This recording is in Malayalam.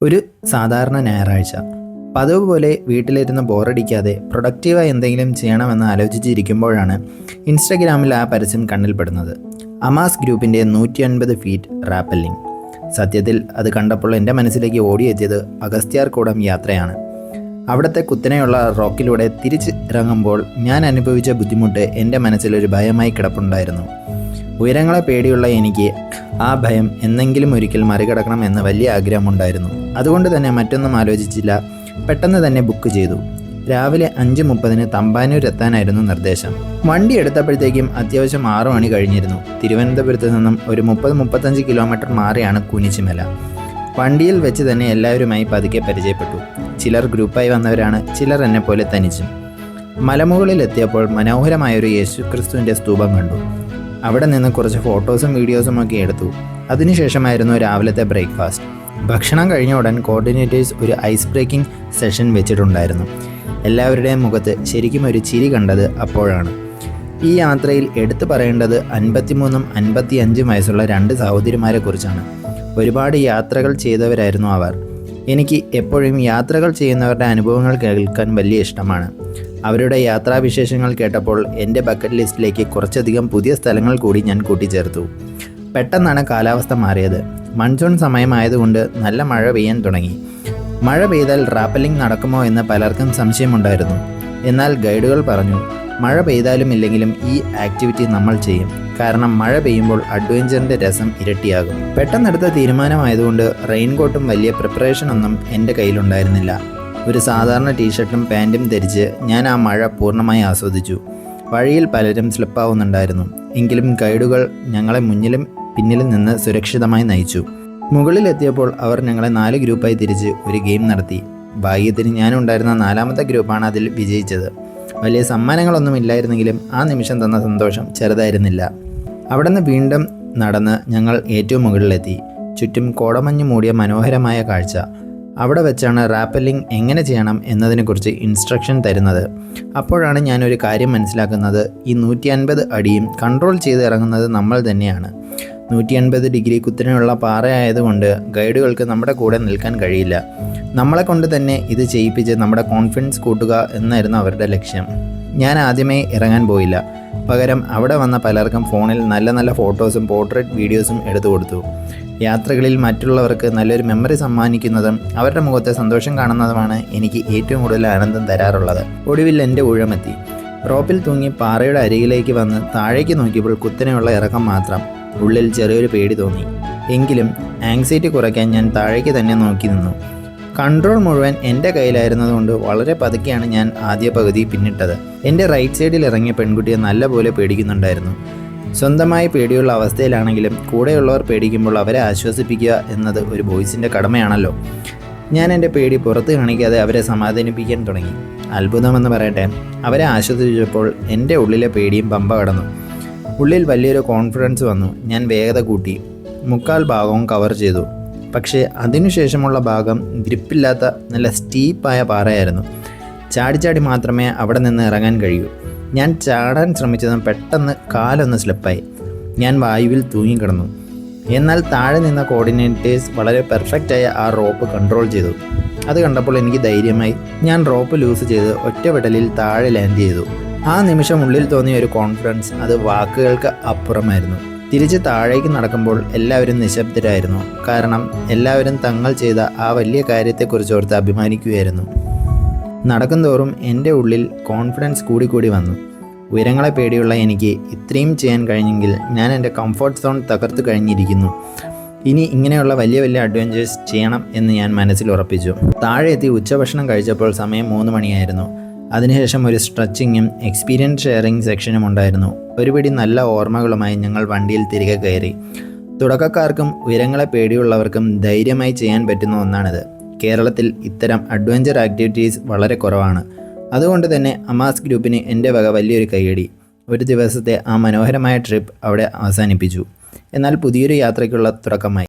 ഒരു സാധാരണ ഞായറാഴ്ച പതിവ് പോലെ വീട്ടിലിരുന്ന് ബോറടിക്കാതെ പ്രൊഡക്റ്റീവായി എന്തെങ്കിലും ചെയ്യണമെന്ന് ആലോചിച്ചിരിക്കുമ്പോഴാണ് ഇൻസ്റ്റഗ്രാമിൽ ആ പരസ്യം കണ്ണിൽപ്പെടുന്നത്. അമാസ് ഗ്രൂപ്പിൻ്റെ 150 ഫീറ്റ് റാപ്പല്ലിംഗ്. സത്യത്തിൽ അത് കണ്ടപ്പോൾ എൻ്റെ മനസ്സിലേക്ക് ഓടിയെത്തിയത് അഗസ്ത്യാർകൂടം യാത്രയാണ്. അവിടുത്തെ കുത്തനെയുള്ള റോക്കിലൂടെ തിരിച്ച് ഇറങ്ങുമ്പോൾ ഞാൻ അനുഭവിച്ച ബുദ്ധിമുട്ട് എൻ്റെ മനസ്സിലൊരു ഭയമായി കിടപ്പുണ്ടായിരുന്നു. ഉയരങ്ങളെ പേടിയുള്ള എനിക്ക് ആ ഭയം എന്നെങ്കിലും ഒരിക്കൽ മറികടക്കണം എന്ന് വലിയ ആഗ്രഹമുണ്ടായിരുന്നു. അതുകൊണ്ട് തന്നെ മറ്റൊന്നും ആലോചിച്ചില്ല, പെട്ടെന്ന് തന്നെ ബുക്ക് ചെയ്തു. രാവിലെ 5:30 തമ്പാനൂർ എത്താനായിരുന്നു നിർദ്ദേശം. വണ്ടി എടുത്തപ്പോഴത്തേക്കും അത്യാവശ്യം 6 മണി കഴിഞ്ഞിരുന്നു. തിരുവനന്തപുരത്ത് നിന്നും ഒരു 30-35 കിലോമീറ്റർ മാറിയാണ് കുനിച്ചിമല. വണ്ടിയിൽ വെച്ച് തന്നെ എല്ലാവരുമായി പതുക്കെ പരിചയപ്പെട്ടു. ചിലർ ഗ്രൂപ്പായി വന്നവരാണ്, ചിലർ എന്നെപ്പോലെ തനിച്ചും. മലമുകളിൽ എത്തിയപ്പോൾ മനോഹരമായൊരു യേശുക്രിസ്തുവിൻ്റെ സ്തൂപം കണ്ടു. അവിടെ നിന്ന് കുറച്ച് ഫോട്ടോസും വീഡിയോസും ഒക്കെ എടുത്തു. അതിനുശേഷമായിരുന്നു രാവിലത്തെ ബ്രേക്ക്ഫാസ്റ്റ്. ഭക്ഷണം കഴിഞ്ഞ ഉടൻ കോർഡിനേറ്റേഴ്സ് ഒരു ഐസ് ബ്രേക്കിംഗ് സെഷൻ വെച്ചിട്ടുണ്ടായിരുന്നു. എല്ലാവരുടെയും മുഖത്ത് ശരിക്കും ഒരു ചിരി കണ്ടത് അപ്പോഴാണ്. ഈ യാത്രയിൽ എടുത്തു പറയേണ്ടത് 53ഉം 55ഉം വയസ്സുള്ള 2 സഹോദരിമാരെ കുറിച്ചാണ്. ഒരുപാട് യാത്രകൾ ചെയ്തവരായിരുന്നു അവർ. എനിക്ക് എപ്പോഴും യാത്രകൾ ചെയ്യുന്നവരുടെ അനുഭവങ്ങൾ കേൾക്കാൻ വലിയ ഇഷ്ടമാണ്. അവരുടെ യാത്രാവിശേഷങ്ങൾ കേട്ടപ്പോൾ എൻ്റെ ബക്കറ്റ് ലിസ്റ്റിലേക്ക് കുറച്ചധികം പുതിയ സ്ഥലങ്ങൾ കൂടി ഞാൻ കൂട്ടിച്ചേർത്തു. പെട്ടെന്നാണ് കാലാവസ്ഥ മാറിയത്. മൺസൂൺ സമയമായതുകൊണ്ട് നല്ല മഴ പെയ്യാൻ തുടങ്ങി. മഴ പെയ്താൽ റാപ്പലിംഗ് നടക്കുമോ എന്ന് പലർക്കും സംശയമുണ്ടായിരുന്നു. എന്നാൽ ഗൈഡുകൾ പറഞ്ഞു, മഴ പെയ്താലും ഇല്ലെങ്കിലും ഈ ആക്ടിവിറ്റി നമ്മൾ ചെയ്യും. കാരണം മഴ പെയ്യുമ്പോൾ അഡ്വഞ്ചറിൻ്റെ രസം ഇരട്ടിയാകും. പെട്ടെന്നെടുത്ത തീരുമാനമായതുകൊണ്ട് റെയിൻകോട്ടും വലിയ പ്രിപ്പറേഷനൊന്നും എൻ്റെ കയ്യിലുണ്ടായിരുന്നില്ല. ഒരു സാധാരണ ടീഷർട്ടും പാൻറ്റും ധരിച്ച് ഞാൻ ആ മഴ പൂർണ്ണമായി ആസ്വദിച്ചു. വഴിയിൽ പലരും സ്ലിപ്പാവുന്നുണ്ടായിരുന്നു. എങ്കിലും ഗൈഡുകൾ ഞങ്ങളെ മുന്നിലും പിന്നിലും നിന്ന് സുരക്ഷിതമായി നയിച്ചു. മുകളിലെത്തിയപ്പോൾ അവർ ഞങ്ങളെ 4 ഗ്രൂപ്പായി തിരിച്ച് ഒരു ഗെയിം നടത്തി. ഭാഗ്യത്തിന് ഞാനുണ്ടായിരുന്ന 4ാമത്തെ ഗ്രൂപ്പാണ് അതിൽ വിജയിച്ചത്. വലിയ സമ്മാനങ്ങളൊന്നും ഇല്ലായിരുന്നെങ്കിലും ആ നിമിഷം തന്ന സന്തോഷം ചെറുതായിരുന്നില്ല. അവിടെ നിന്ന് വീണ്ടും നടന്ന് ഞങ്ങൾ ഏറ്റവും മുകളിലെത്തി. ചുറ്റും കോടമഞ്ഞ് മൂടിയ മനോഹരമായ കാഴ്ച. അവിടെ വെച്ചാണ് റാപ്പലിംഗ് എങ്ങനെ ചെയ്യണം എന്നതിനെക്കുറിച്ച് ഇൻസ്ട്രക്ഷൻ തരുന്നത്. അപ്പോഴാണ് ഞാനൊരു കാര്യം മനസ്സിലാക്കുന്നത്, ഈ 150 അടിയും കൺട്രോൾ ചെയ്ത് ഇറങ്ങുന്നത് നമ്മൾ തന്നെയാണ്. 180 ഡിഗ്രി കുത്തനെയുള്ള പാറയായതുകൊണ്ട് ഗൈഡുകൾക്ക് നമ്മുടെ കൂടെ നിൽക്കാൻ കഴിയില്ല. നമ്മളെ കൊണ്ട് തന്നെ ഇത് ചെയ്യിപ്പിച്ച് നമ്മുടെ കോൺഫിഡൻസ് കൂട്ടുക എന്നായിരുന്നു അവരുടെ ലക്ഷ്യം. ഞാൻ ആദ്യമേ ഇറങ്ങാൻ പോയില്ല. പകരം അവിടെ വന്ന പലർക്കും ഫോണിൽ നല്ല നല്ല ഫോട്ടോസും പോർട്രേറ്റ് വീഡിയോസും എടുത്തു കൊടുത്തു. യാത്രകളിൽ മറ്റുള്ളവർക്ക് നല്ലൊരു മെമ്മറി സമ്മാനിക്കുന്നതും അവരുടെ മുഖത്തെ സന്തോഷം കാണുന്നതുമാണ് എനിക്ക് ഏറ്റവും കൂടുതൽ ആനന്ദം തരാറുള്ളത്. ഒടുവിൽ എൻ്റെ ഊഴമെത്തി. റോപ്പിൽ തൂങ്ങി പാറയുടെ അരികിലേക്ക് വന്ന് താഴേക്ക് നോക്കിയപ്പോൾ കുത്തനെയുള്ള ഇറക്കം മാത്രം. ഉള്ളിൽ ചെറിയൊരു പേടി തോന്നി. എങ്കിലും ആങ്സൈറ്റി കുറയ്ക്കാൻ ഞാൻ താഴേക്ക് തന്നെ നോക്കി നിന്നു. കൺട്രോൾ മുഴുവൻ എൻ്റെ കയ്യിലായിരുന്നതുകൊണ്ട് വളരെ പതുക്കെയാണ് ഞാൻ ആദ്യ പകുതി പിന്നിട്ടത്. എൻ്റെ റൈറ്റ് സൈഡിൽ ഇറങ്ങിയ പെൺകുട്ടിയെ നല്ലപോലെ പേടിക്കുന്നുണ്ടായിരുന്നു. സ്വന്തമായി പേടിയുള്ള അവസ്ഥയിലാണെങ്കിലും കൂടെയുള്ളവർ പേടിക്കുമ്പോൾ അവരെ ആശ്വസിപ്പിക്കുക എന്നത് ഒരു ബോയ്സിൻ്റെ കടമയാണല്ലോ. ഞാൻ എൻ്റെ പേടി പുറത്ത് കാണിക്കാതെ അവരെ സമാധാനിപ്പിക്കാൻ തുടങ്ങി. അത്ഭുതമെന്ന് പറയട്ടെ, അവരെ ആശ്വസിപ്പിച്ചപ്പോൾ എൻ്റെ ഉള്ളിലെ പേടിയും പമ്പ കടന്നു. ഉള്ളിൽ വലിയൊരു കോൺഫിഡൻസ് വന്നു. ഞാൻ വേഗത കൂട്ടി. 3/4 ഭാഗവും കവർ ചെയ്തു. പക്ഷേ അതിനുശേഷമുള്ള ഭാഗം ഗ്രിപ്പില്ലാത്ത നല്ല സ്റ്റീപ്പായ പാറയായിരുന്നു. ചാടി മാത്രമേ അവിടെ നിന്ന് ഇറങ്ങാൻ കഴിയൂ. ഞാൻ ചാടാൻ ശ്രമിച്ചതും പെട്ടെന്ന് കാലൊന്ന് സ്ലിപ്പായി. ഞാൻ വായുവിൽ തൂങ്ങിക്കിടന്നു. എന്നാൽ താഴെ നിന്ന കോർഡിനേറ്റേഴ്സ് വളരെ പെർഫെക്റ്റായ ആ റോപ്പ് കൺട്രോൾ ചെയ്തു. അത് കണ്ടപ്പോൾ എനിക്ക് ധൈര്യമായി. ഞാൻ റോപ്പ് ലൂസ് ചെയ്ത് ഒറ്റവിടലിൽ താഴെ ലാൻഡ് ചെയ്തു. ആ നിമിഷം ഉള്ളിൽ തോന്നിയ ഒരു കോൺഫിഡൻസ് അത് വാക്കുകൾക്ക് അപ്പുറമായിരുന്നു. തിരിച്ച് താഴേക്ക് നടക്കുമ്പോൾ എല്ലാവരും നിശബ്ദരായിരുന്നു. കാരണം എല്ലാവരും തങ്ങൾ ചെയ്ത ആ വലിയ കാര്യത്തെക്കുറിച്ച് ഓർത്ത് അഭിമാനിക്കുകയായിരുന്നു. നടക്കുന്തോറും എൻ്റെ ഉള്ളിൽ കോൺഫിഡൻസ് കൂടി വന്നു. ഉയരങ്ങളെ പേടിയുള്ള എനിക്ക് ഇത്രയും ചെയ്യാൻ കഴിഞ്ഞെങ്കിൽ ഞാൻ എൻ്റെ കംഫർട്ട് സോൺ തകർത്ത് കഴിഞ്ഞിരിക്കുന്നു. ഇനി ഇങ്ങനെയുള്ള വലിയ വലിയ അഡ്വഞ്ചേഴ്സ് ചെയ്യണം എന്ന് ഞാൻ മനസ്സിൽ ഉറപ്പിച്ചു. താഴെ എത്തി ഉച്ചഭക്ഷണം കഴിച്ചപ്പോൾ സമയം 3 മണിയായിരുന്നു. അതിനുശേഷം ഒരു സ്ട്രെച്ചിങ്ങും എക്സ്പീരിയൻസ് ഷെയറിംഗ് സെക്ഷനും ഉണ്ടായിരുന്നു. ഒരുപിടി നല്ല ഓർമ്മകളുമായി ഞങ്ങൾ വണ്ടിയിൽ തിരികെ കയറി. തുടക്കക്കാർക്കും ഉയരങ്ങളെ പേടിയുള്ളവർക്കും ധൈര്യമായി ചെയ്യാൻ പറ്റുന്ന ഒന്നാണിത്. കേരളത്തിൽ ഇത്തരം അഡ്വഞ്ചർ ആക്ടിവിറ്റീസ് വളരെ കുറവാണ്. അതുകൊണ്ട് തന്നെ അമാസ് ഗ്രൂപ്പിന് എൻ്റെ വക വലിയൊരു കൈയടി. ഒരു ദിവസത്തെ ആ മനോഹരമായ ട്രിപ്പ് അവിടെ അവസാനിപ്പിച്ചു. എന്നാൽ പുതിയൊരു യാത്രയ്ക്കുള്ള തുടക്കമായി.